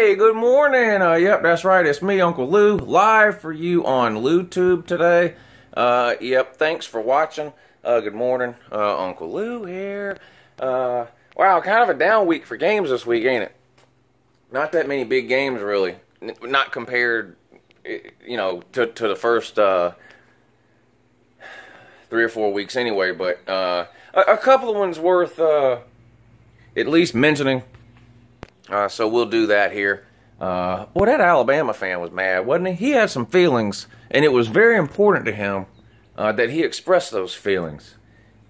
Hey, good morning. Yep, that's right. It's me, Uncle Lou, live for you on LouTube today. Yep, thanks for watching. Good morning. Uncle Lou here. Wow, kind of a down week for games this week, ain't it? Not that many big games, really. Not compared, you know, to the first 3 or 4 weeks anyway, but a couple of ones worth at least mentioning. So we'll do that here. Boy, that Alabama fan was mad, wasn't he? He had some feelings, and it was very important to him that he expressed those feelings.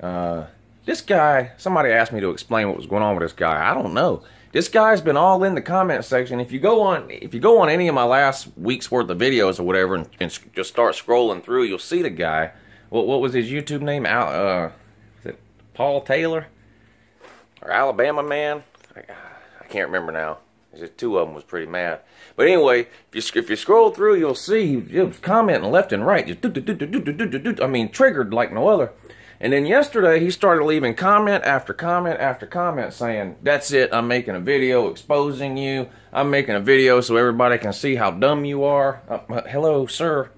This guy, somebody asked me to explain what was going on with this guy. I don't know. This guy's been all in the comment section. If you go on any of my last week's worth of videos or whatever, and just start scrolling through, you'll see the guy. What was his YouTube name? Is it Paul Taylor or Alabama Man? I can't remember now. Just two of them was pretty mad. But anyway, if you scroll through, you'll see he was commenting left and right. Just I mean, triggered like no other. And then yesterday, he started leaving comment after comment after comment saying, "That's it, I'm making a video exposing you. I'm making a video so everybody can see how dumb you are." Hello, sir.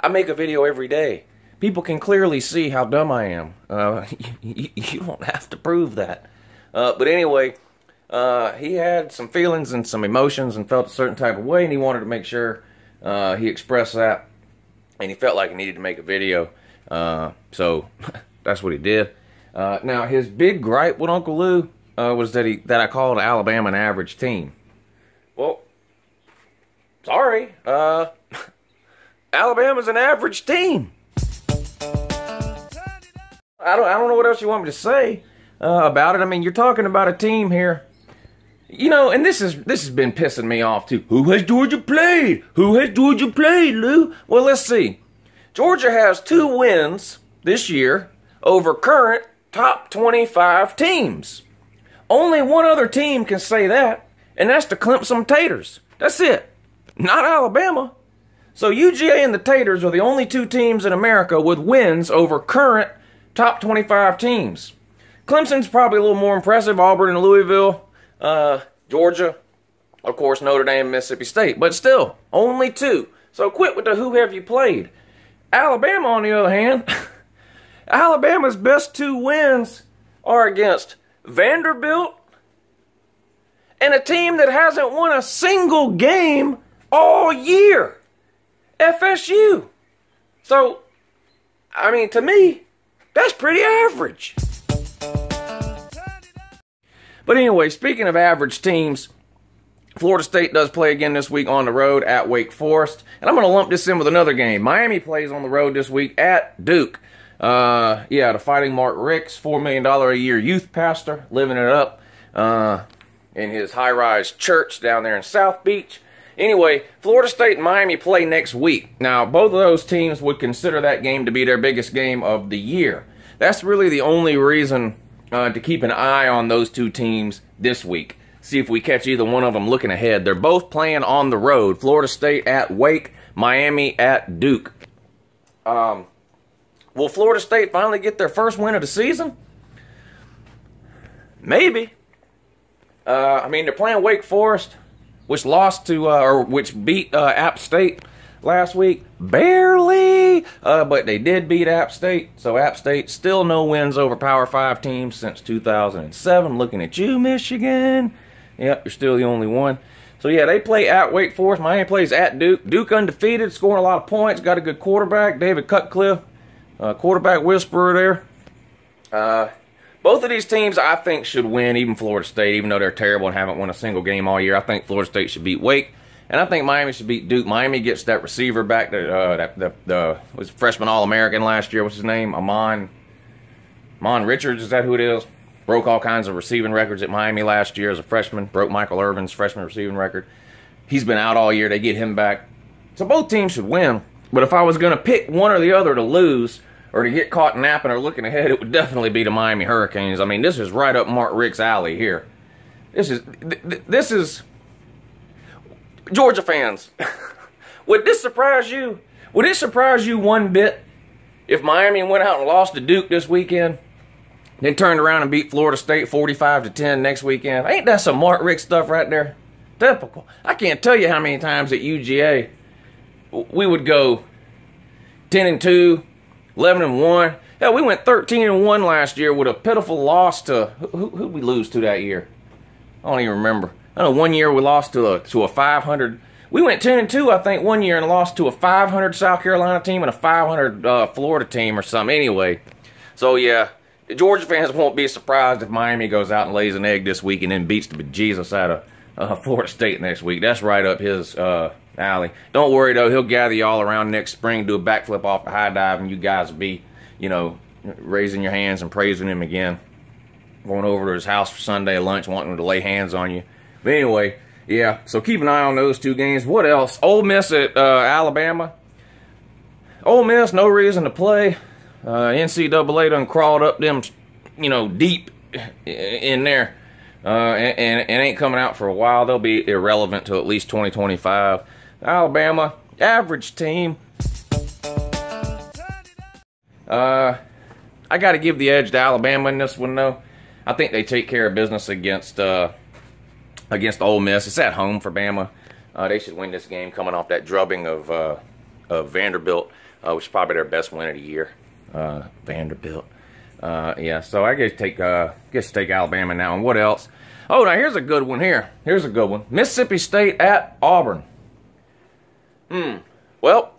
I make a video every day. People can clearly see how dumb I am. You don't have to prove that. But anyway, he had some feelings and some emotions and felt a certain type of way, and he wanted to make sure he expressed that, and he felt like he needed to make a video. So that's what he did. Now, his big gripe with Uncle Lou was that I called Alabama an average team. Well, sorry. Alabama's an average team. I don't know what else you want me to say about it. I mean, you're talking about a team here. You know, and this has been pissing me off too. Who has Georgia played? Who has Georgia played, Lou? Well, let's see. Georgia has 2 wins this year over current top 25 teams. Only one other team can say that, and that's the Clemson Tigers. That's it. Not Alabama. So UGA and the Tigers are the only 2 teams in America with wins over current top 25 teams. Clemson's probably a little more impressive. Auburn and Louisville. Georgia, of course, Notre Dame, Mississippi State. But still, only 2. So quit with the who have you played. Alabama, on the other hand, Alabama's best 2 wins are against Vanderbilt and a team that hasn't won a single game all year, FSU. So, I mean, to me, that's pretty average. But anyway, speaking of average teams, Florida State does play again this week on the road at Wake Forest. And I'm going to lump this in with another game. Miami plays on the road this week at Duke. Yeah, the Fighting Mark Ricks, $4 million a year youth pastor, living it up in his high-rise church down there in South Beach. Anyway, Florida State and Miami play next week. Now, both of those teams would consider that game to be their biggest game of the year. That's really the only reason to keep an eye on those 2 teams this week. See if we catch either one of them looking ahead. They're both playing on the road. Florida State at Wake, Miami at Duke. Will Florida State finally get their first win of the season? Maybe. I mean, they're playing Wake Forest, which lost to which beat App State last week. Barely, but they did beat App State. So App State still no wins over Power 5 teams since 2007. Looking at you, Michigan. Yep, you're still the only one. So yeah, they play at Wake Forest. Miami plays at Duke. Duke undefeated, scoring a lot of points. Got a good quarterback, David Cutcliffe, quarterback whisperer there. Both of these teams, I think, should win. Even Florida State, even though they're terrible and haven't won a single game all year. I think Florida State should beat Wake, and I think Miami should beat Duke. Miami gets that receiver back, that was freshman All-American last year. What's his name? Amon Richards. Is that who it is? Broke all kinds of receiving records at Miami last year as a freshman. Broke Michael Irvin's freshman receiving record. He's been out all year. They get him back. So both teams should win. But if I was going to pick one or the other to lose or to get caught napping or looking ahead, it would definitely be the Miami Hurricanes. I mean, this is right up Mark Rick's alley here. This is Georgia fans. Would this surprise you? Would it surprise you one bit if Miami went out and lost to Duke this weekend? Then turned around and beat Florida State 45-10 next weekend. Ain't that some Mark Rick stuff right there? Typical. I can't tell you how many times at UGA we would go 10-2, 11-1. Hell, we went 13-1 last year with a pitiful loss to who did we lose to that year? I don't even remember. I know one year we lost to a 500. We went 10-2, I think, one year and lost to a 500 South Carolina team and a 500 Florida team or something. Anyway, so yeah, Georgia fans won't be surprised if Miami goes out and lays an egg this week and then beats the bejesus out of Florida State next week. That's right up his alley. Don't worry though, he'll gather you all around next spring, do a backflip off the high dive, and you guys will be, you know, raising your hands and praising him again. Going over to his house for Sunday lunch, wanting him to lay hands on you. But anyway, yeah, so keep an eye on those two games. What else? Ole Miss at Alabama. Ole Miss, no reason to play. NCAA done crawled up them, you know, deep in there. And ain't coming out for a while. They'll be irrelevant till at least 2025. Alabama, average team. I got to give the edge to Alabama in this one, though. I think they take care of business against Ole Miss. It's at home for Bama. They should win this game, coming off that drubbing of Vanderbilt, which is probably their best win of the year. Vanderbilt. Yeah, so I guess take Alabama now. And what else? Oh, now here's a good one here. Here's a good one. Mississippi State at Auburn. Well,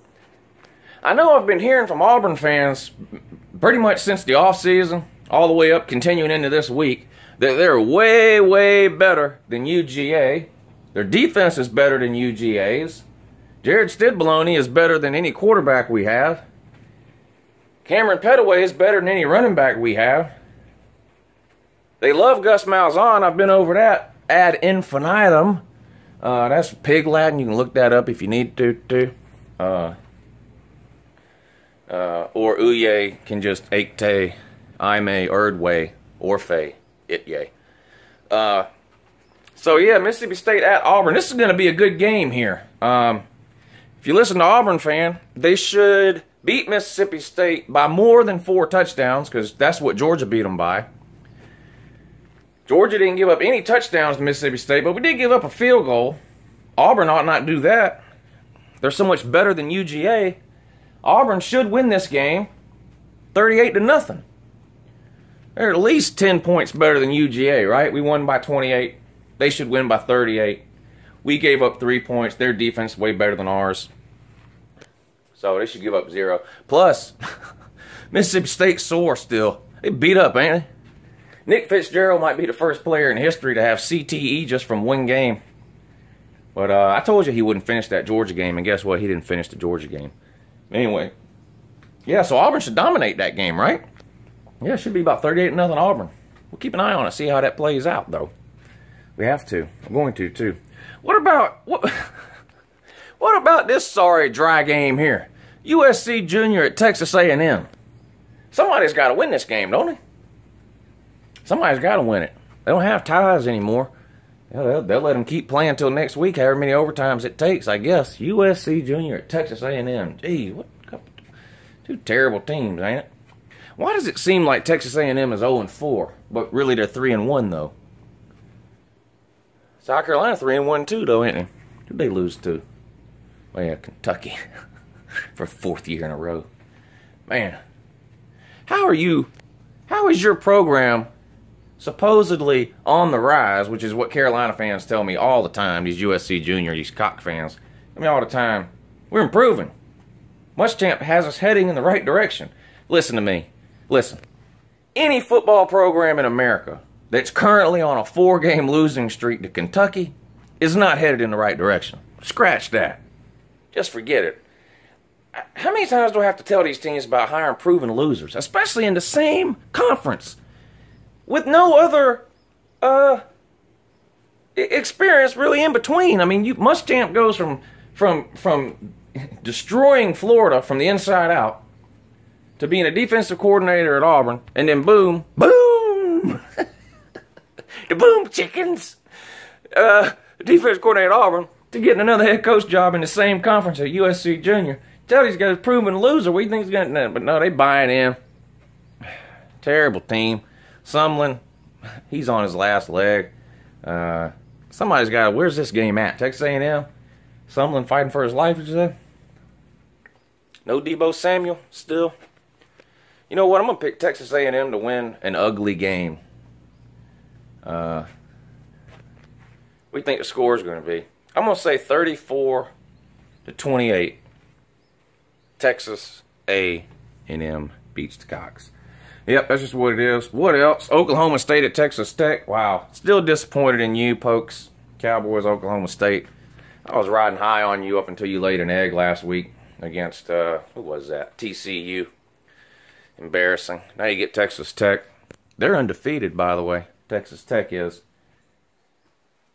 I know I've been hearing from Auburn fans pretty much since the offseason, all the way up, continuing into this week, that they're way, way better than UGA. Their defense is better than UGA's. Jared Stidbaloney is better than any quarterback we have. Cameron Petaway is better than any running back we have. They love Gus Malzahn. I've been over that ad infinitum. That's Pig Latin. You can look that up if you need to. Or Uye can just Aikte, Ime, Erdway, Orfe, Itye. So yeah, Mississippi State at Auburn. This is going to be a good game here. If you listen to Auburn fan, they should beat Mississippi State by more than 4 touchdowns, because that's what Georgia beat them by. Georgia didn't give up any touchdowns to Mississippi State, but we did give up a field goal. Auburn ought not do that. They're so much better than UGA. Auburn should win this game 38-0. They're at least 10 points better than UGA, right? We won by 28. They should win by 38. We gave up 3 points. Their defense is way better than ours. So they should give up 0. Plus, Mississippi State's sore still. They beat up, ain't they? Nick Fitzgerald might be the first player in history to have CTE just from one game. But I told you he wouldn't finish that Georgia game, and guess what? He didn't finish the Georgia game. Anyway, yeah, so Auburn should dominate that game, right? Yeah, it should be about 38-0 Auburn. We'll keep an eye on it, see how that plays out, though. We have to. I'm going to, too. What about this sorry dry game here? USC Junior at Texas A&M. Somebody's got to win this game, don't they? Somebody's got to win it. They don't have ties anymore. They'll let them keep playing until next week, however many overtimes it takes, I guess. USC Junior at Texas A&M. Gee, what two terrible teams, ain't it? Why does it seem like Texas A&M is 0-4, but really they're 3-1 though? South Carolina 3-1 too, though, ain't they? Who'd they lose to? Oh yeah, Kentucky for 4th year in a row. Man, how is your program supposedly on the rise, which is what Carolina fans tell me all the time, these USC Junior, these cock fans, tell me all the time, we're improving. Muschamp has us heading in the right direction. Listen to me. Listen. Any football program in America that's currently on a 4-game losing streak to Kentucky is not headed in the right direction. Scratch that. Just forget it. How many times do I have to tell these teams about hiring proven losers, especially in the same conference, with no other experience really in between? I mean, Muschamp goes from destroying Florida from the inside out to being a defensive coordinator at Auburn, and then boom, boom, the boom chickens, defensive coordinator at Auburn, to getting another head coach job in the same conference at USC Junior. Tell these guys proven loser. We think he's going to, but no, they buying in. Terrible team. Sumlin, he's on his last leg. Somebody's got. Where's this game at? Texas A&M. Sumlin fighting for his life. Did you say? No Debo Samuel still. You know what? I'm gonna pick Texas A&M to win an ugly game. What do you think the score is going to be? I'm gonna say 34-28. Texas A&M beats the Cocks. Yep, that's just what it is. What else? Oklahoma State at Texas Tech. Wow. Still disappointed in you, Pokes. Cowboys, Oklahoma State. I was riding high on you up until you laid an egg last week against, who was that? TCU. Embarrassing. Now you get Texas Tech. They're undefeated, by the way. Texas Tech is.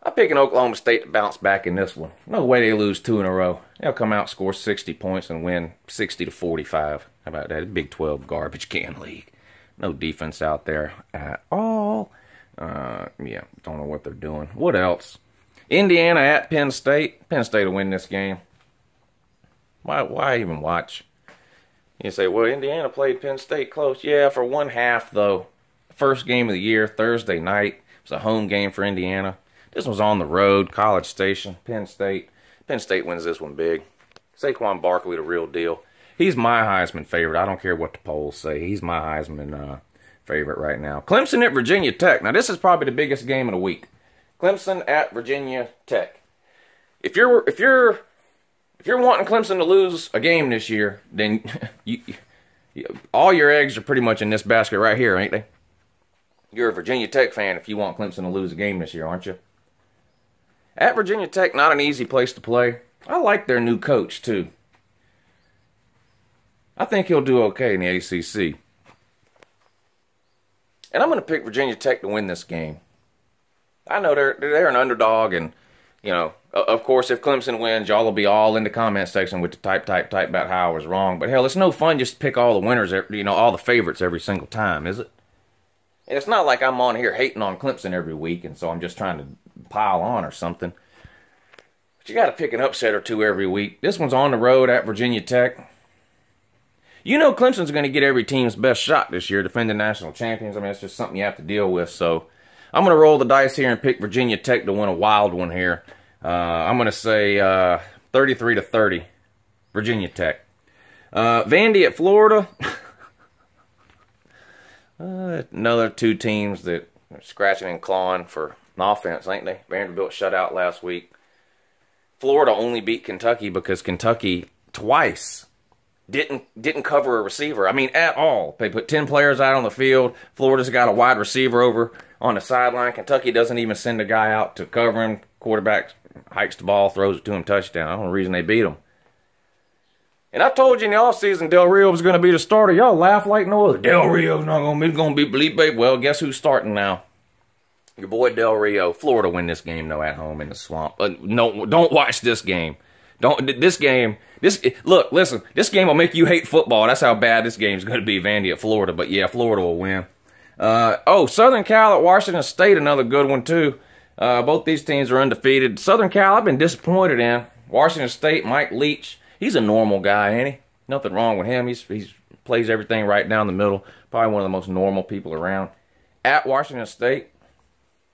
I'm picking Oklahoma State to bounce back in this one. No way they lose 2 in a row. They'll come out, score 60 points, and win 60-45. How about that? Big 12 garbage can league. No defense out there at all. Yeah, don't know what they're doing. What else? Indiana at Penn State. Penn State will win this game. Why even watch? You say, well, Indiana played Penn State close. Yeah, for one half, though. First game of the year, Thursday night. It was a home game for Indiana. This was on the road, College Station, Penn State. Penn State wins this one big. Saquon Barkley, the real deal. He's my Heisman favorite. I don't care what the polls say. He's my Heisman favorite right now. Clemson at Virginia Tech. Now, this is probably the biggest game of the week. Clemson at Virginia Tech. If you're wanting Clemson to lose a game this year, then all your eggs are pretty much in this basket right here, ain't they? You're a Virginia Tech fan if you want Clemson to lose a game this year, aren't you? At Virginia Tech, not an easy place to play. I like their new coach, too. I think he'll do okay in the ACC. And I'm going to pick Virginia Tech to win this game. I know they're an underdog, and, you know, of course, if Clemson wins, y'all will be all in the comment section with the type about how I was wrong. But, hell, it's no fun just to pick all the winners, you know, all the favorites every single time, is it? And it's not like I'm on here hating on Clemson every week, and so I'm just trying to pile on or something. But you got to pick an upset or two every week. This one's on the road at Virginia Tech. You know Clemson's going to get every team's best shot this year, defending national champions. I mean, it's just something you have to deal with. So I'm going to roll the dice here and pick Virginia Tech to win a wild one here. I'm going to say 33-30, Virginia Tech. Vandy at Florida. Another two teams that are scratching and clawing for an offense, ain't they? Vanderbilt shut out last week. Florida only beat Kentucky because Kentucky twice didn't cover a receiver. I mean, at all. They put 10 players out on the field. Florida's got a wide receiver over on the sideline. Kentucky doesn't even send a guy out to cover him. Quarterback hikes the ball, throws it to him, touchdown. That's the reason they beat him. And I told you in the offseason Del Rio was going to be the starter. Y'all laugh like no other. Del Rio's not going to be Felipe. Well, guess who's starting now? Your boy Del Rio. Florida win this game, though, at home in the swamp. No, don't watch this game. Look, listen, this game will make you hate football. That's how bad this game is going to be, Vandy at Florida. But, yeah, Florida will win. Southern Cal at Washington State, another good one, too. Both these teams are undefeated. Southern Cal, I've been disappointed in. Washington State, Mike Leach. He's a normal guy, ain't he? Nothing wrong with him. He plays everything right down the middle. Probably one of the most normal people around. At Washington State,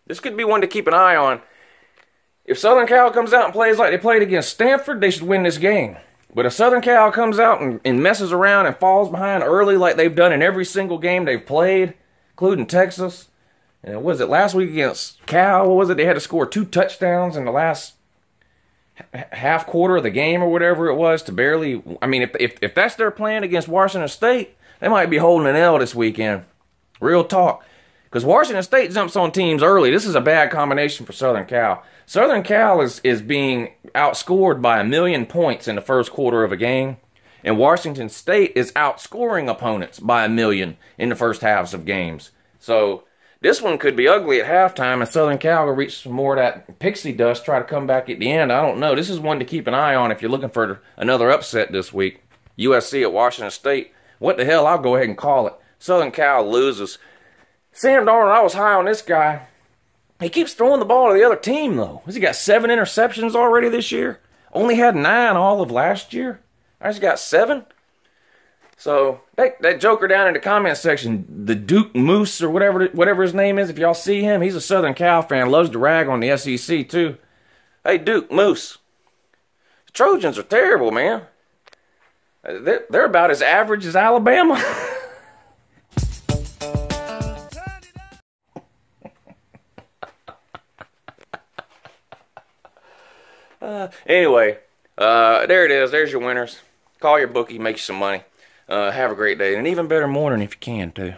this could be one to keep an eye on. If Southern Cal comes out and plays like they played against Stanford, they should win this game. But if Southern Cal comes out and messes around and falls behind early like they've done in every single game they've played, including Texas, and what was it, last week against Cal, what was it? They had to score 2 touchdowns in the last half quarter of the game or whatever it was to barely. I mean, if that's their plan against Washington State, they might be holding an L this weekend. Real talk. Because Washington State jumps on teams early. This is a bad combination for Southern Cal. Southern Cal is being outscored by 1,000,000 points in the first quarter of a game. And Washington State is outscoring opponents by 1,000,000 in the first halves of games. So this one could be ugly at halftime, and Southern Cal will reach some more of that pixie dust, try to come back at the end. I don't know. This is one to keep an eye on if you're looking for another upset this week. USC at Washington State. What the hell? I'll go ahead and call it. Southern Cal loses. Sam Darnold, I was high on this guy. He keeps throwing the ball to the other team, though. Has he got 7 interceptions already this year? Only had 9 all of last year. I just got 7. So that joker down in the comment section, the Duke Moose or whatever his name is, if y'all see him, he's a Southern Cal fan, loves to rag on the SEC too. Hey, Duke Moose, the Trojans are terrible, man. They're about as average as Alabama. Anyway, there it is. There's your winners. Call your bookie, make you some money. Have a great day, and an even better morning if you can, too.